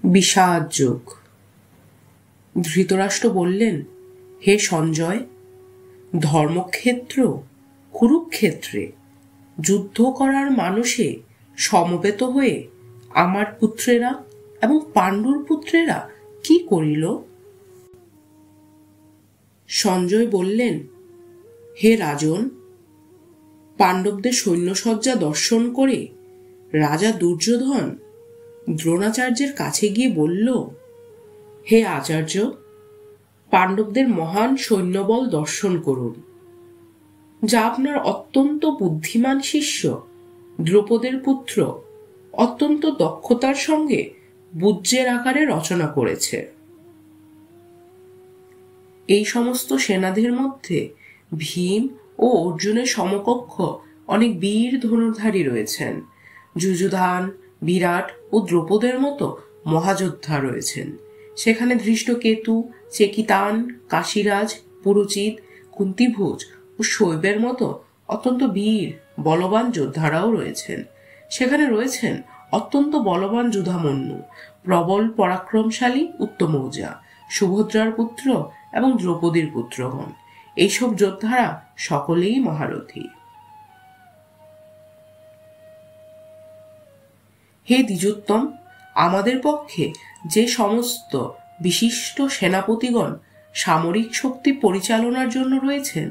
বিষাদ যোগ। ধৃতরাষ্ট্র বললেন, হে সঞ্জয়, ধর্মক্ষেত্র কুরুক্ষেত্রে যুদ্ধ করার মানুষে সমবেত হয়ে আমার পুত্রেরা এবং পাণ্ডুর পুত্রেরা কি করিল? সঞ্জয় বললেন, হে রাজন, পাণ্ডবদের সৈন্যসজ্জা দর্শন করে রাজা দুর্যোধন দ্রোণাচার্যের কাছে গিয়ে বলল, হে আচার্য, পাণ্ডবদের মহান সৈন্যবল দর্শন করুন, যা আপনার অত্যন্ত বুদ্ধিমান শিষ্য দ্রৌপদের পুত্র অত্যন্ত দক্ষতার সঙ্গে বুজ্জের আকারে রচনা করেছে। এই সমস্ত সেনাদের মধ্যে ভীম ও অর্জুনের সমকক্ষ অনেক বীর ধনুর্ধারী রয়েছেন। যুযুধান, বিরাট ও দ্রৌপদের মতো মহাযোদ্ধা রয়েছেন। সেখানে ধৃষ্টকেতু, চেকিতান, কাশীরাজ, পুরুচিত, কুন্তিভোজ ও শৈবের মতো অত্যন্ত বীর বলবান যোদ্ধারাও রয়েছেন। সেখানে রয়েছেন অত্যন্ত বলবান যুধামন্যু, প্রবল পরাক্রমশালী উত্তমৌজা, সুভদ্রার পুত্র এবং দ্রৌপদীর পুত্রগণ। এইসব যোদ্ধারা সকলেই মহারথী। হে দ্বিজোত্তম, আমাদের পক্ষে যে সমস্ত বিশিষ্ট সেনাপতিগণ সামরিক শক্তি পরিচালনার জন্য রয়েছেন,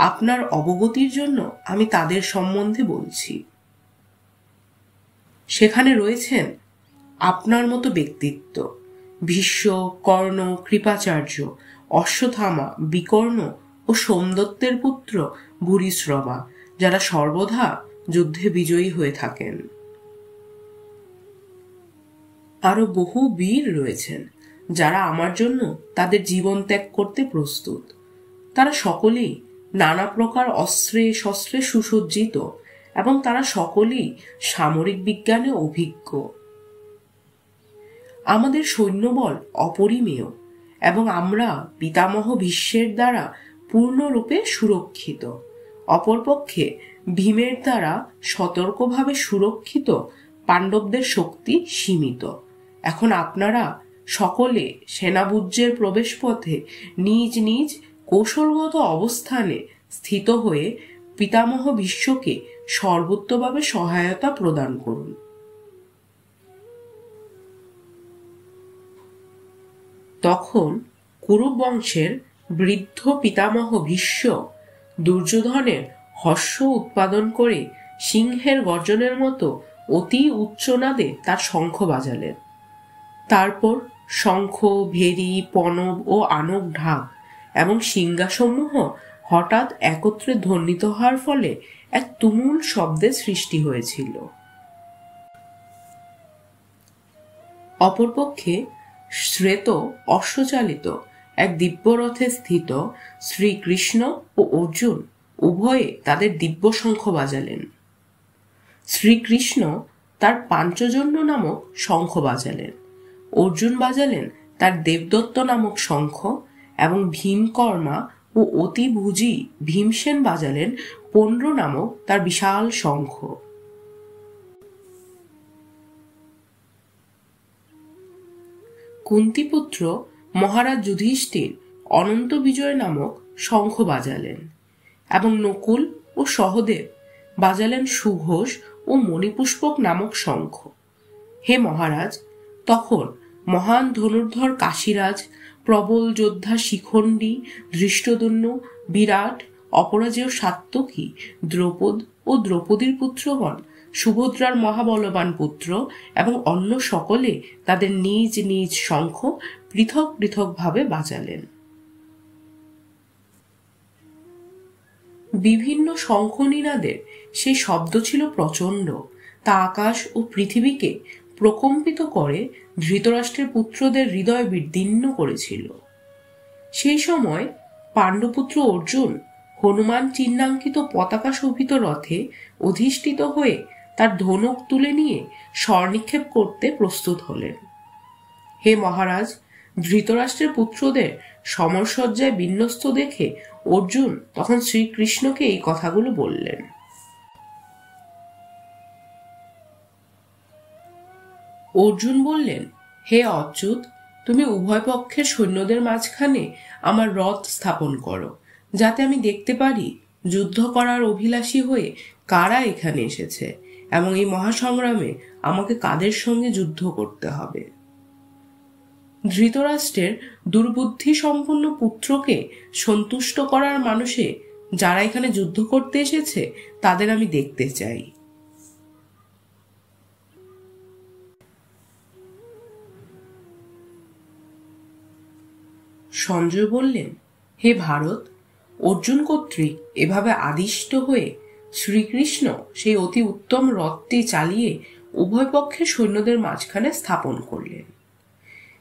আপনার অবগতির জন্য আমি তাদের সম্বন্ধে বলছি। সেখানে রয়েছেন আপনার মতো ব্যক্তিত্ব: ভীষ্ম, কর্ণ, কৃপাচার্য, অশ্বত্থামা, বিকর্ণ ও সোমদত্তের পুত্র ভূরিশ্রবা, যারা সর্বদা যুদ্ধে বিজয়ী হয়ে থাকেন। আরো বহু বীর রয়েছেন যারা আমার জন্য তাদের জীবন ত্যাগ করতে প্রস্তুত। তারা সকলেই নানা প্রকার অস্ত্রে শস্ত্রে সুসজ্জিত এবং তারা সকলেই সামরিক বিজ্ঞানে অভিজ্ঞ। আমাদের সৈন্যবল অপরিমেয় এবং আমরা পিতামহ ভীষ্মের দ্বারা পূর্ণরূপে সুরক্ষিত। অপরপক্ষে ভীমের দ্বারা সতর্কভাবে সুরক্ষিত পাণ্ডবদের শক্তি সীমিত। এখন আপনারা সকলে সেনাবুজ্জের প্রবেশপথে নিজ নিজ কৌশলগত অবস্থানে স্থিত হয়ে পিতামহ ভীষ্মকে সর্বোত্তভাবে সহায়তা প্রদান করুন। তখন কুরু বংশের বৃদ্ধ পিতামহ ভীষ্ম দুর্যোধনের হর্ষ উৎপাদন করে সিংহের গর্জনের মতো অতি উচ্চনাদে তার শঙ্খ বাজালেন। তারপর শঙ্খ, ভেরি, পনব ও আনক ঢাক এবং সিংহাসমূহ হঠাৎ একত্রে ধ্বনিত হওয়ার ফলে এক তুমুল শব্দের সৃষ্টি হয়েছিল। অপরপক্ষে শ্বেত অশ্বচালিত এক দিব্যরথে স্থিত শ্রীকৃষ্ণ ও অর্জুন উভয়ে তাদের দিব্য শঙ্খ বাজালেন। শ্রীকৃষ্ণ তার পাঞ্চজন্য নামক শঙ্খ বাজালেন, অর্জুন বাজালেন তার দেবদত্ত নামক শঙ্খ এবং ভীমকর্মা ও অতিভুজি ভীমসেন বাজালেন পৌণ্ড্র নামক তার বিশাল শঙ্খ। কুন্তিপুত্র মহারাজ যুধিষ্ঠির অনন্ত বিজয় নামক শঙ্খ বাজালেন এবং নকুল ও সহদেব বাজালেন সুঘোষ ও মণিপুষ্পক নামক শঙ্খ। হে মহারাজ, তখন মহান ধনুর্ধর কাশীরাজ, প্রবল যোদ্ধা শিখণ্ডী, ধৃষ্টদ্যুম্ন, বিরাট, অপরাজেয় সাত্যকী, দ্রৌপদ ও দ্রৌপদীর পুত্রগণ, সুভদ্রার মহাবলবান পুত্র এবং অন্য সকলে তাদের নিজ নিজ শঙ্খ পৃথক পৃথকভাবে বাজালেন। বিভিন্ন শঙ্খনিনাদের সেই শব্দ ছিল প্রচণ্ড। তা আকাশ ও পৃথিবীকে প্রকম্পিত করে ধৃতরাষ্ট্রের পুত্রদের হৃদয় বিদীর্ণ করেছিল। সেই সময় পাণ্ডুপুত্র অর্জুন হনুমান চিহ্নাঙ্কিত পতাকা শোভিত রথে অধিষ্ঠিত হয়ে তার ধনুক তুলে নিয়ে স্বরনিক্ষেপ করতে প্রস্তুত হলেন। হে মহারাজ, ধৃতরাষ্ট্রের পুত্রদের সমরসজ্জায় বিন্যস্ত দেখে অর্জুন তখন শ্রীকৃষ্ণকে এই কথাগুলো বললেন। অর্জুন বললেন, হে অচ্যুত, তুমি উভয় পক্ষের সৈন্যদের মাঝখানে আমার রথ স্থাপন করো, যাতে আমি দেখতে পারি যুদ্ধ করার অভিলাষী হয়ে কারা এখানে এসেছে এবং এই মহাসংগ্রামে আমাকে কাদের সঙ্গে যুদ্ধ করতে হবে। ধৃতরাষ্ট্রের দুর্বুদ্ধি সম্পন্ন পুত্রকে সন্তুষ্ট করার মানুষে যারা এখানে যুদ্ধ করতে এসেছে তাদের আমি দেখতে চাই। সঞ্জয় বললেন, হে ভারত, অর্জুন কর্তৃক এভাবে আদিষ্ট হয়ে শ্রীকৃষ্ণ সেই অতি উত্তম রথটি চালিয়ে উভয় পক্ষের সৈন্যদের মাঝখানে স্থাপন করলেন।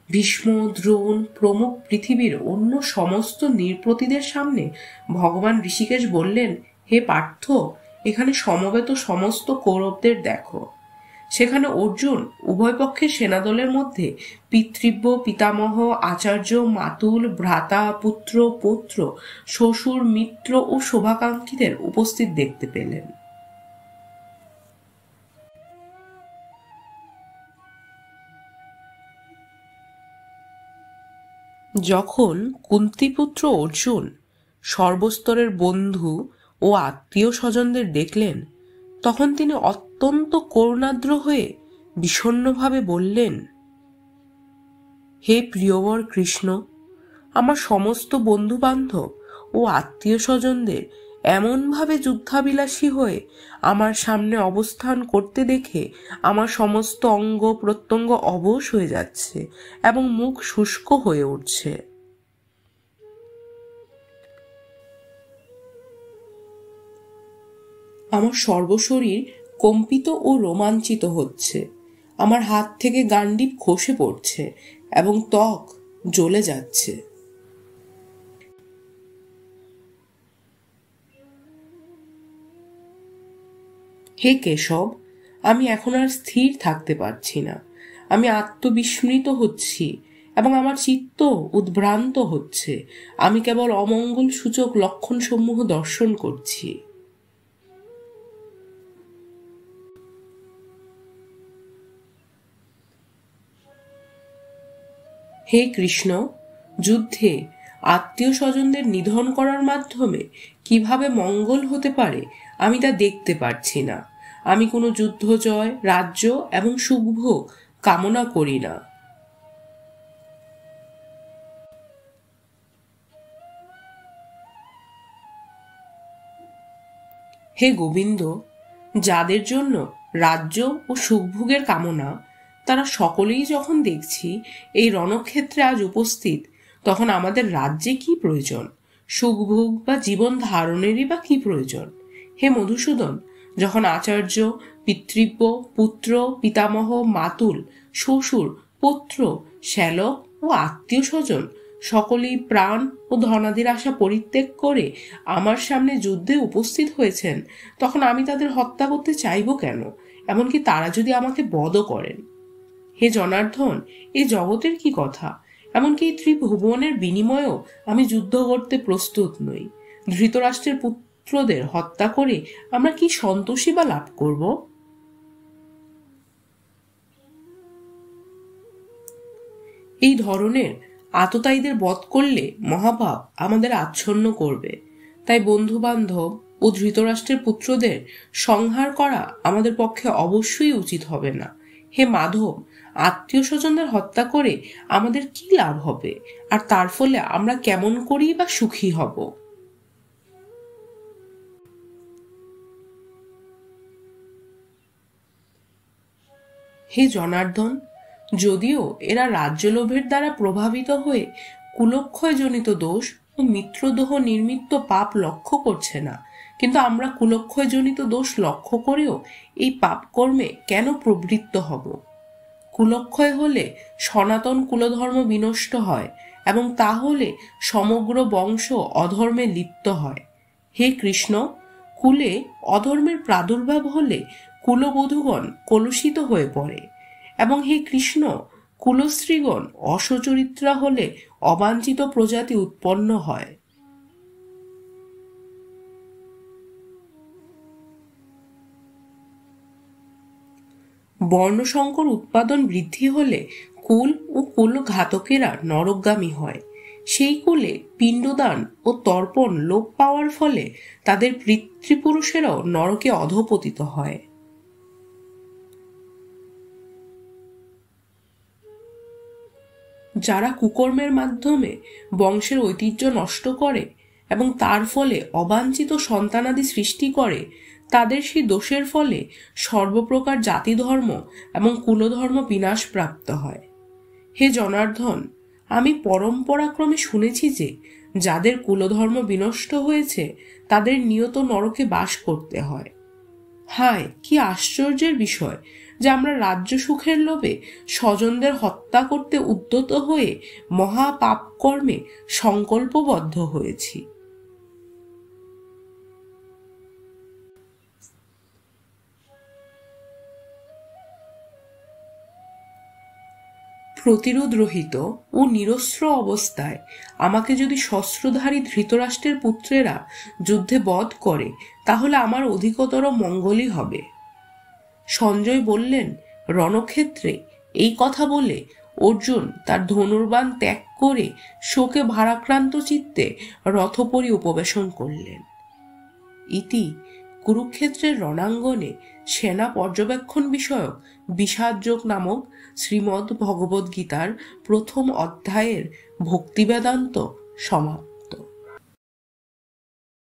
ভীষ্ম, দ্রোণ প্রমুখ পৃথিবীর অন্য সমস্ত নৃপতিদের সামনে ভগবান ঋষিকেশ বললেন, হে পার্থ, এখানে সমবেত সমস্ত কৌরবদের দেখো। সেখানে অর্জুন উভয় পক্ষের সেনাদলের মধ্যে পিতৃব্য, পিতামহ, আচার্য, মাতুল, ভ্রাতা, পুত্র, পৌত্র, শ্বশুর, মিত্র ও শোভাকাঙ্ক্ষীদের উপস্থিত দেখতে পেলেন। যখন কুন্তিপুত্র অর্জুন সর্বস্তরের বন্ধু ও আত্মীয় স্বজনদের দেখলেন, তখন তিনি অত্যন্ত করুণাদ্র হয়ে বিষণ্ণভাবে বললেন, হে প্রিয়বর কৃষ্ণ, আমার সমস্ত বন্ধু বান্ধব ও আত্মীয় স্বজনদের এমনভাবে যুদ্ধাবিলাসী হয়ে আমার সামনে অবস্থান করতে দেখে আমার সমস্ত অঙ্গ প্রত্যঙ্গ অবশ হয়ে যাচ্ছে এবং মুখ শুষ্ক হয়ে উঠছে। আমার সর্বশরীর কম্পিত ও রোমাঞ্চিত হচ্ছে, আমার হাত থেকে গান্ডিব খসে পড়ছে এবং ত্বক জ্বলে যাচ্ছে। হে কেশব, আমি এখন আর স্থির থাকতে পারছি না। আমি আত্মবিস্মৃত হচ্ছি এবং আমার চিত্ত উদ্ভ্রান্ত হচ্ছে। আমি কেবল অমঙ্গল সূচক লক্ষণ সমূহ দর্শন করছি। হে কৃষ্ণ, যুদ্ধে আত্মীয় স্বজনদের নিধন করার মাধ্যমে কিভাবে মঙ্গল হতে পারে আমি তা দেখতে পারছি না। আমি কোনো যুদ্ধ জয়, রাজ্য এবং সুখভোগ কামনা করি না। হে গোবিন্দ, যাদের জন্য রাজ্য ও সুখভোগের কামনা, তারা সকলেই যখন দেখছি এই রণক্ষেত্রে আজ উপস্থিত, তখন আমাদের রাজ্যে কি প্রয়োজন, সুখভোগ বা জীবন ধারণেরই বা কি প্রয়োজন? হে মধুসূদন, যখন আচার্য, পিতৃব্য, পুত্র, পিতামহ, মাতুল, শ্বশুর, পুত্র, শ্যালক ও আত্মীয় স্বজন সকলেই প্রাণ ও ধনাদির আশা পরিত্যাগ করে আমার সামনে যুদ্ধে উপস্থিত হয়েছেন, তখন আমি তাদের হত্যা করতে চাইব কেন, এমনকি তারা যদি আমাকে বধও করেন? হে জনার্দন, এই জগতের কি কথা, এমনকি এই ত্রিভুবনের বিনিময়েও আমি যুদ্ধ করতে প্রস্তুত নই। ধৃতরাষ্ট্রের পুত্রদের হত্যা করে আমরা কি সন্তোষী বা লাভ করব? এই ধরনের আততায়ীদের বধ করলে মহাপাপ আমাদের আচ্ছন্ন করবে। তাই বন্ধু বান্ধব ও ধৃতরাষ্ট্রের পুত্রদের সংহার করা আমাদের পক্ষে অবশ্যই উচিত হবে না। হে মাধব, আত্মীয় স্বজনদের হত্যা করে আমাদের কি লাভ হবে, আর তার ফলে আমরা কেমন করেই বা সুখী হব? হে জনার্দন, যদিও এরা রাজ্যলোভের দ্বারা প্রভাবিত হয়ে কুলক্ষয়জনিত দোষ ও মিত্রদোহ নির্মিত পাপ লক্ষ্য করছে না, কিন্তু আমরা কুলক্ষয়জনিত দোষ লক্ষ্য করেও এই পাপ কর্মে কেন প্রবৃত্ত হব? কুলক্ষয় হলে সনাতন কুলধর্ম বিনষ্ট হয় এবং তা হলে সমগ্র বংশ অধর্মে লিপ্ত হয়। হে কৃষ্ণ, কুলে অধর্মের প্রাদুর্ভাব হলে কুলবধূগণ কলুষিত হয়ে পড়ে, এবং হে কৃষ্ণ, কুলস্ত্রীগণ অসচরিত্রা হলে অবাঞ্ছিত প্রজাতি উৎপন্ন হয়। বর্ণসংকর উৎপাদন বৃদ্ধি হলে কুল ও কুলঘাতকেরা নরকগামী হয়। সেই কুলে পিণ্ডদান ও তর্পণ লোপ পাওয়ার ফলে তাদের পিতৃপুরুষেরাও নরকে অধঃপতিত হয়। যারা কুকর্মের মাধ্যমে বংশের ঐতিহ্য নষ্ট করে এবং তার ফলে অবাঞ্ছিত সন্তানাদি সৃষ্টি করে, তাদের সেই দোষের ফলে সর্বপ্রকার জাতি ধর্ম এবং কুলধর্ম বিনাশ প্রাপ্ত হয়। হে জনার্দন, আমি পরম্পরাক্রমে শুনেছি যে যাদের কুলধর্ম বিনষ্ট হয়েছে তাদের নিয়ত নরকে বাস করতে হয়। হায়, কি আশ্চর্যের বিষয় যে আমরা রাজ্য সুখের লোভে স্বজনদের হত্যা করতে উদ্যত হয়ে মহা পাপ কর্মে সংকল্পবদ্ধ হয়েছি। প্রতিরোধ রহিত ও নিরস্ত্র অবস্থায় আমাকে যদি শস্ত্রধারী ধৃতরাষ্ট্রের পুত্রেরা যুদ্ধে বধ করে তাহলে আমার অধিকতর মঙ্গলই হবে। সঞ্জয় বললেন, রণক্ষেত্রে এই কথা বলে অর্জুন তার ধনুর্বাণ ত্যাগ করে শোকে ভারাক্রান্ত চিত্তে রথপরি উপবেশন করলেন। ইতি কুরুক্ষেত্রের রণাঙ্গনে সেনা পর্যবেক্ষণ বিষয়ক বিষাদযোগ নামক শ্রীমদ্ ভগবদ্গীতার প্রথম অধ্যায়ের ভক্তিবেদান্ত সমাপ্ত।